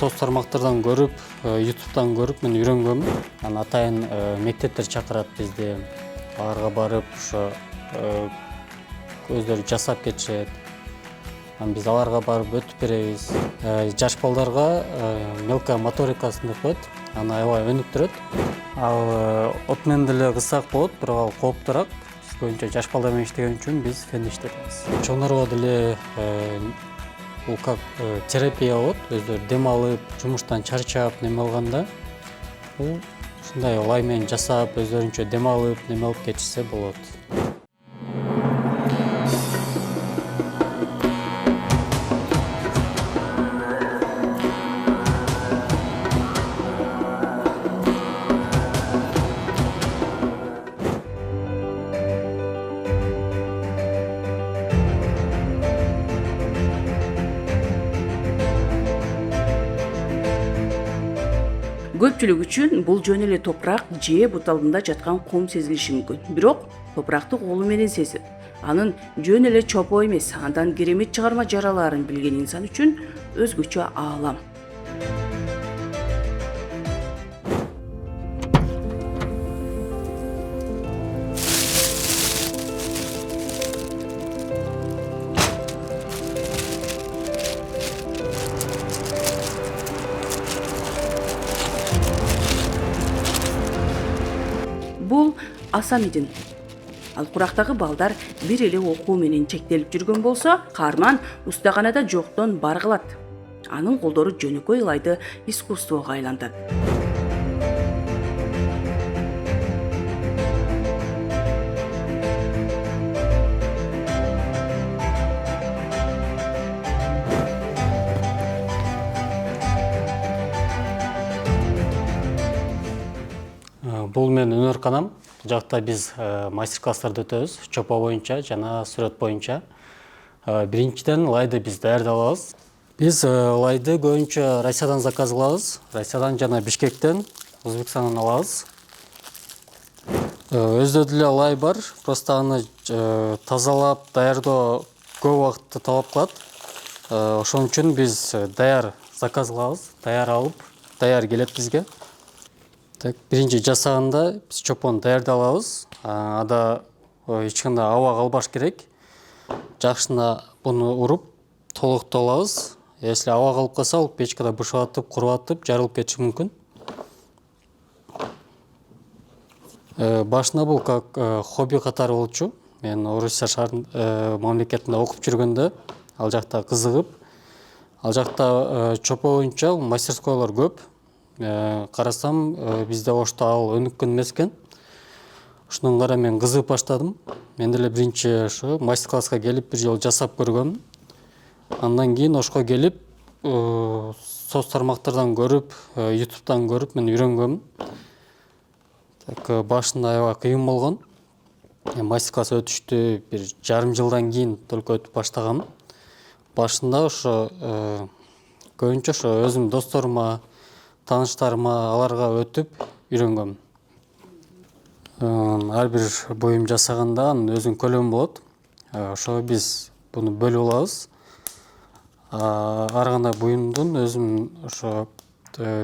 соц тармактардан көрүп, YouTube'дан көрүп мен үйрөнгөм. Анан атайын мектептер чакырат бизди. Аларга барып, ошо өздөрү жасап кетишет. Анан биз аларга барып өтүп беребиз. Жаш балдарга мелкая моторикасын деп коет. Аны аябай өнүктүрөт. Ал от менен деле кылсак болот, бирок ал кооптуураак. Биз көбүнчө жаш балдар менен иштеген үчүн биз фен иштетебиз. Чоңдорго деле бул как терапия болот. Өздөрү дем алып, жумуштан чарчап, неме алганда бул ушундай лай менен жасап, өздөрүнчө дем алып, неме алып кетишсе болот. Көпчүлүк үчүн бул жөн эле топурак же бут алдында жаткан кум сезилиши мүмкүн. Бирок топуракты колу менен сезип, анын жөн эле чопо эмес, андан керемет чыгарма жараларын билген инсан үчүн өзгөчө аалам. Бул Асамидин. Ал курактагы балдар бир эле окуу менен чектелип жүргөн болсо, каарман устаканада жоктон бар кылат. Анын колдору жөнөкөй ылайды искусствого айлантат. Бул менин өнөр-канам. Бул жакта биз мастер-класстарды өтөбүз, чопо боюнча жана сүрөт боюнча. Биринчиден лайды биз даярдалабыз. Биз лайды көбүнчө Россиядан заказ кылабыз. Россиядан жана Бишкектен, Өзбекстандан алабыз. Өздөдө деле лай бар, просто аны тазалап, даярдоо көп убакытты талап кылат. Ошон үчүн биз даяр заказ кылабыз, даяр алып, даяр келет бизге. Биринчи жасаганда биз чопону даярдалабыз. Ада эч кандай аба калбаш керек. Жакшына буну уруп, толуктолабыз. Если аба калып калса, ал печкада бышыратып, курубатып, жарылып кетиши мүмкүн. Башында бул как хобби катары болчу. Мен Орусия мамлекетинде окуп жүргөндө, ал жакта кызыгып, ал жакта чопо боюнча мастерскойлор көп. Карасам, бизде ошто ал өнүккөн эмес экен. Ошондон кара мен кызыгып баштадым. Мен деле биринчи ошо мастер-класска келип бир жолу жасап көргөм. Андан кийин ошко келип, соц тармактардан көрүп, YouTube'дан көрүп мен үйрөнгөм. Башында аябай кыйын болгон. Мастер-класс өтүштү бир жарым жылдан кийин только өтүп баштагам. Башында ошо көбүнчө ошо өзүм досторума, тааныштарыма, аларга өтүп үйрөнгөм. Ар бир буюм жасаганда анын өзүнүн көлөмү болот. Ошо биз буну бөлүп алабыз. Ар кандай буюмдун өзүнүн ошо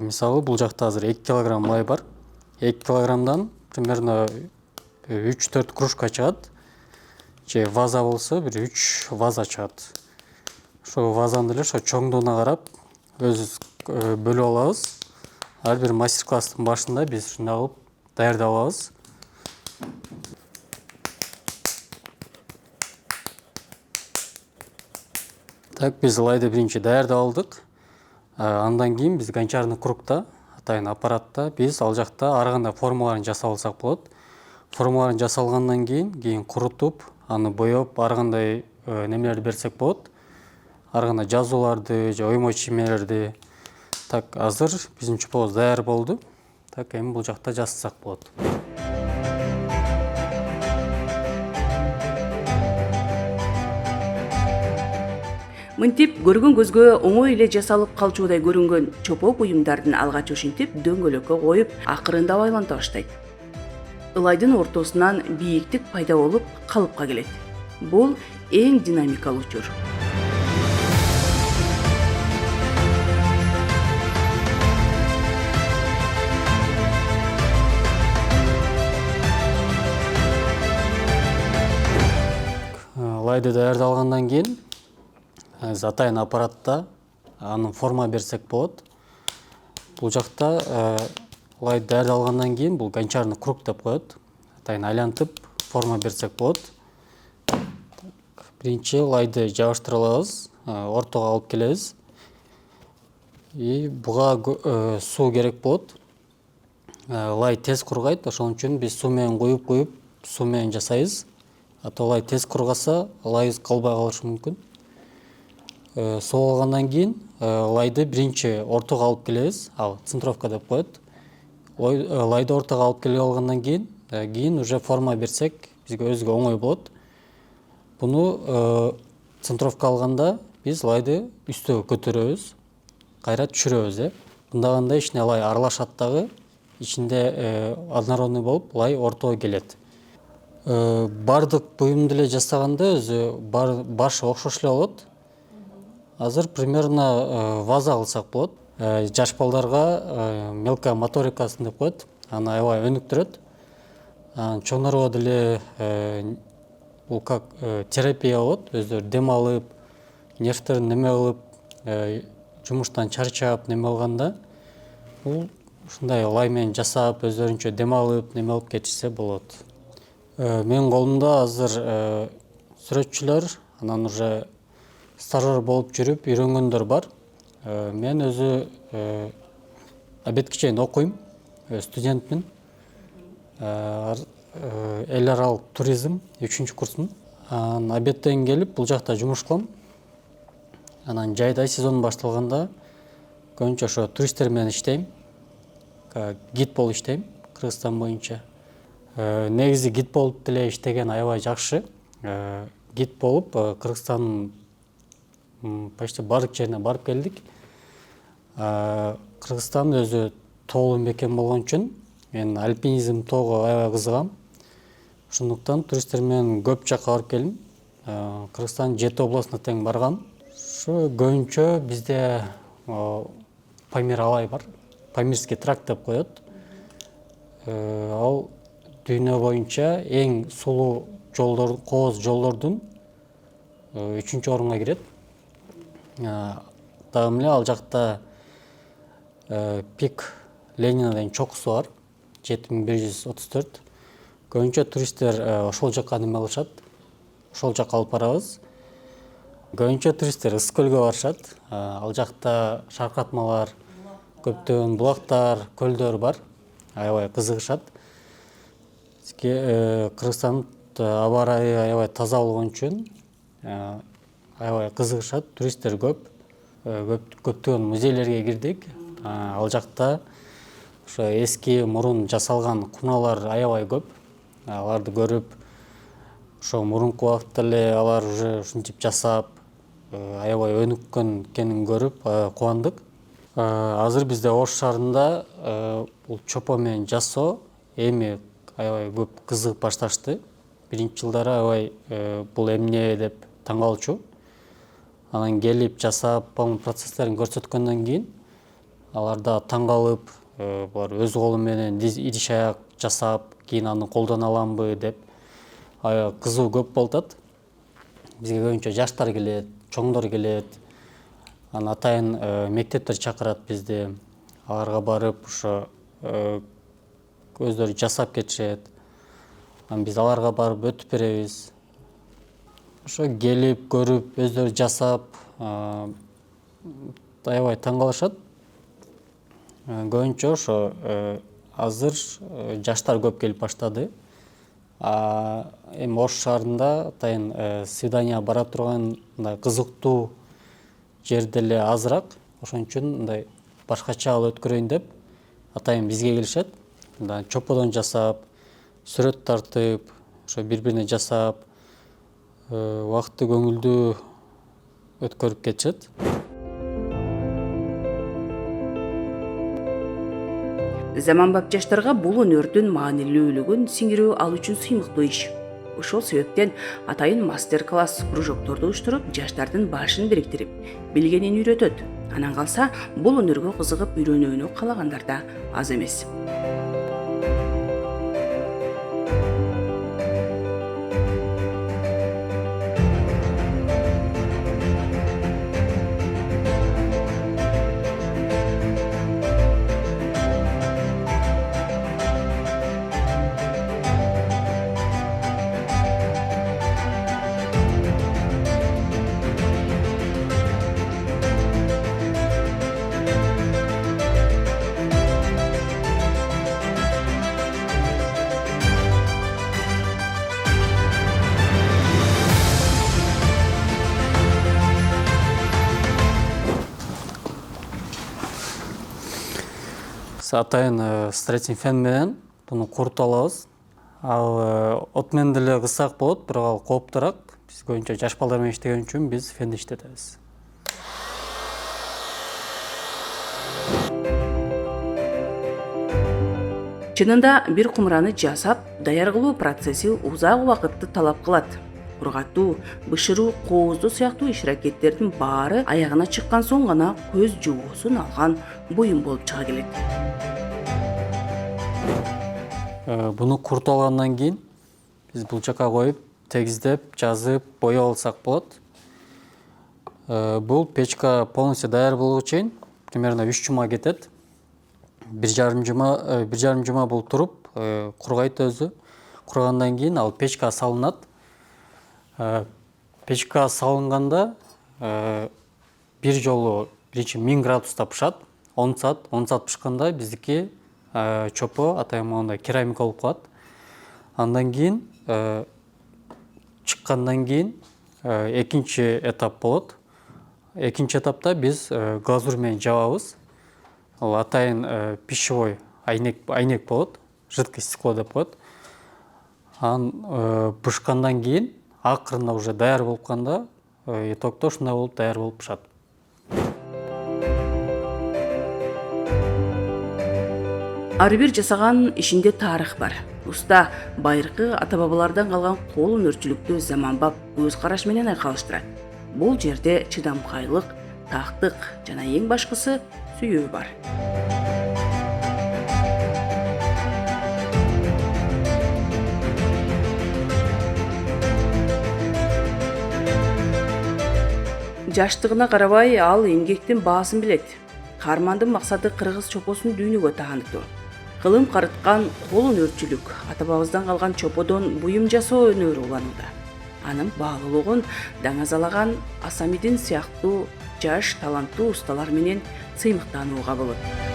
мисалы бул жакта азыр 2 килограмм лай бар. 2 килограммдан примерно 3-4 кружка чыгат. Же ваза болсо бир 3 ваза чыгат. Ошо вазаны деле ошо чоңдугуна карап өзүбүз бөлүп алабыз. Ар бир мастер-класстын башында биз ушундай кылып даярдап алабыз. Биз лайды биринчи даярдап алдык. Андан кийин биз гончарный кругта, атайын аппаратта биз ал жакта ар кандай формаларын жасап алсак болот. Формаларын жасалгандан кийин курутуп, аны боеп, ар кандай немелерди берсек болот. Ар кандай жазууларды же оймо чимелерди. Азыр биздин чопобуз даяр болду. Эми бул жакта жасасак болот. Мынтип көргөн көзгө оңой эле жасалып калчудай көрүнгөн чопо буюмдардын алгач ушинтип дөңгөлөккө коюп, акырында байланта баштайт. Ылайдын ортосунан бийиктик пайда болуп, калыпка келет. Бул эң динамикалуу учур. лайды даярдалгандан кийин атайын аппаратта анын форма берсек болот. Бул жакта лайды даярдалгандан кийин бул гончарный круг деп коет. Атайын айлантып форма берсек болот. Биринчи лайды жабыштыра алабыз, ортого алып келебиз. Буга суу керек болот. Лай тез кургайт, ошон үчүн биз суу менен куюп суу менен жасайбыз. Ата лай тез кургаса, лайыбыз калбай калышы мүмкүн. Суу алгандан кийин лайды биринчи ортого алып келебиз, ал центровка деп коет. Лайды ортого алып келип алгандан кийин уже форма берсек, бизге өзгө оңой болот. Буну центровка алганда биз лайды үстөгө көтөрөбүз, кайра түшүрөбүз. Мындаганда ичине лай аралашат дагы, ичинде однородный болуп лай ортого келет. Бардык буюмду эле жасаганда өзү башы окшош эле болот. Азыр примерно ваза кылсак болот. Жаш балдарга мелкая моторикасын деп коет. Аны аябай өнүктүрөт. Чоңдорго деле бул как терапия болот. Өздөрү дем алып, нервтерин неме кылып, жумуштан чарчап неме кылганда бул ушундай лай менен жасап, өздөрүнчө дем алып, неме алып кетишсе болот. Менин колумда азыр сүрөтчүлөр, анан уже стажер болуп жүрүп үйрөнгөндөр бар. Мен өзү обедке чейин окуйм, студентмин. Эл аралык туризм 3-курсмун курсумун. Обедтен келип бул жакта жумуш кылам. Анан жайда сезон башталганда көбүнчө ошо туристтер менен иштейм. Гид болуп иштейм Кыргызстан боюнча. Негизи гид болуп деле иштеген аябай жакшы. Гид болуп Кыргызстандын почти бардык жерине барып келдик. Кыргызстан өзү тоолуу мекен болгон үчүн мен альпинизм тоого аябай кызыгам. Ошондуктан туристтер менен көп жакка барып келдим. Кыргызстандын 7 областына тең баргам. Ушу көбүнчө бизде Памир алай бар. Памирский тракт деп коет. Ал дүйнө боюнча эң сулуу жолдор, кооз жолдордун 3-чү орунга кирет. Дагы эле ал жакта пик Ленина деген чокусу бар, 7134. Көбүнчө туристтер ошол жака неме кылышат, ошол жака алып барабыз. Көбүнчө туристтер Ысык көлгө барышат. Ал жакта шаркыратмалар, көптөгөн булактар, көлдөр бар. Аябай кызыгышат. Кыргызстандын аба ырайы аябай таза болгон үчүн аябай кызыгышат. Туристтер көп. Көптөгөн музейлерге кирдик. Ал жакта ошо эски мурун жасалган куналар аябай көп. Аларды көрүп, ошо мурунку убакытта эле алар уже ушинтип жасап, аябай өнүккөн экенин көрүп кубандык. Азыр бизде Ош шаарында бул чопо менен жасоо эми аябай көп кызыгып башташты. Биринчи жылдары аябай бул эмне деп таң калчу. Анан келип жасап, процесстерин көрсөткөндөн кийин алар да таң калып, булар өз колу менен идиш аяк жасап, кийин аны колдоно аламбы деп кызуу көп болуп атат. Бизге көбүнчө жаштар келет, чоңдор келет. Анан атайын мектептер чакырат бизди. Аларга барып, ошо өздөрү жасап кетишет. Анан биз аларга барып өтүп беребиз. Ошо келип, көрүп, өздөрү жасап, аябай таң калышат. Көбүнчө ошо азыр жаштар көп келип баштады. Эми Ош шаарында атайын свидания бара турган мындай кызыктуу жер деле азыраак. Ошон үчүн мындай башкача кылып өткөрөйүн деп атайын бизге келишет. Мындай чоподон жасап, сүрөт тартып, ошо бири-бирине жасап, убакытты көңүлдүү өткөрүп кетишет. Заманбап жаштарга бул өнөрдүн маанилүүлүгүн сиңирүү ал үчүн сыймыктуу иш. Ошол себептен атайын мастер-класс кружокторду уюштуруп, жаштардын башын бириктирип, билгенин үйрөтөт. Анан калса, бул өнөргө кызыгып үйрөнүүнү каалагандар да аз эмес. атайын строительный фен менен буну курутуп алабыз. Ал от менен деле кысак болот, бирок ал кооптураак. Биз көбүнчө жаш балдар менен иштеген үчүн биз фенди иштетебиз. Чынында бир кумураны жасап, даяр кылуу процесси узак убакытты талап кылат. Кургатуу, бышыруу, кооздоо сыяктуу иш-аракеттердин баары аягына чыккан соң гана көз жугуусун алган буюм болуп чыга келет. Буну курутуп алгандан кийин биз бул жака коюп, тегиздеп, жазып, бояп алсак болот. Бул печка полностью даяр болууга чейин примерно 3 жума кетет. 1,5 жума бул туруп, кургайт өзү. Кургандан кийин ал печка салынат. Печка салынганда бир жолу биринчи 1000 градуста пышат, 10 саат пышканда биздики чопо атайын мондай керамика болуп калат. Андан кийин чыккандан кийин экинчи этап болот. Экинчи этапта биз глазурь менен жабабыз. Ал атайын пищевой айнек болот, жидкое стекло деп коет. Анан пышкандан кийин акырында уже даяр болуп калганда итогдо ушундай болуп даяр болуп пышат. Ар бир жасаган ишинде тарых бар. Уста байыркы ата-бабалардан калган кол өнөрчүлүктү заманбап көз караш менен айкалыштырат. Бул жерде чыдамкайлык, тактык жана эң башкысы сүйүү бар. Жаштыгына карабай ал эмгектин баасын билет. Каармандын максаты кыргыз чопосун дүйнөгө таанытуу. Кылым карыткан кол өнөрчүлүк ата-бабабыздан калган чоподон буюм жасоо өнөрү уланууда. Анын баалуулугун даңазалаган Асамидин сыяктуу жаш таланттуу усталар менен сыймыктанууга болот.